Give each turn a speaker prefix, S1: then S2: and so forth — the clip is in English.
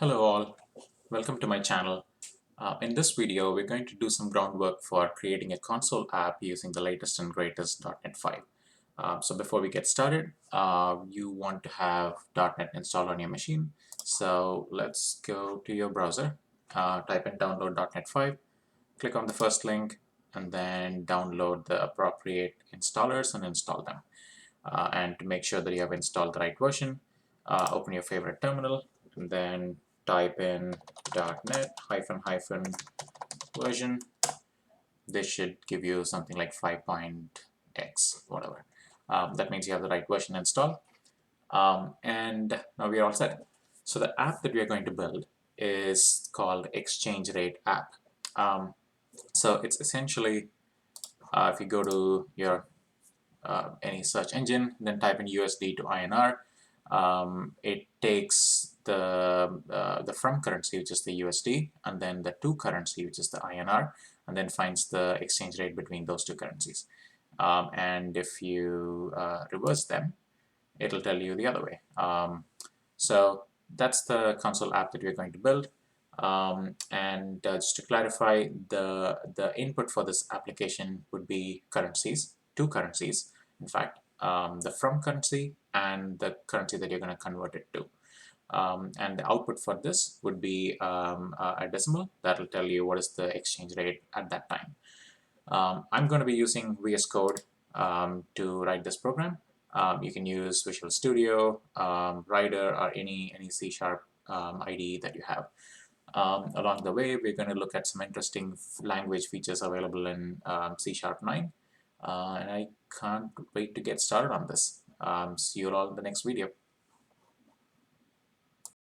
S1: Hello all, welcome to my channel. In this video, we're going to do some groundwork for creating a console app using the latest and greatest .NET 5. So before we get started, you want to have .NET installed on your machine. So let's go to your browser, type in download .NET 5, click on the first link, and then download the appropriate installers and install them. And to make sure that you have installed the right version, open your favorite terminal and then type in .NET version. This should give you something like 5.x, whatever. That means you have the right version installed. And now we are all set. So the app that we are going to build is called xRate app. So it's essentially, if you go to your any search engine, then type in USD to INR. It takes the from currency, which is the USD, and then the to currency, which is the INR, and then finds the exchange rate between those two currencies. And if you reverse them, it'll tell you the other way. So that's the console app that we're going to build. And just to clarify, the input for this application would be currencies, two currencies, in fact, the from currency and the currency that you're going to convert it to. And the output for this would be a decimal that will tell you what is the exchange rate at that time. I'm going to be using VS Code to write this program. You can use Visual Studio, Rider, or any C# IDE that you have. Along the way, we're going to look at some interesting language features available in C#9. And I can't wait to get started on this. See you all in the next video.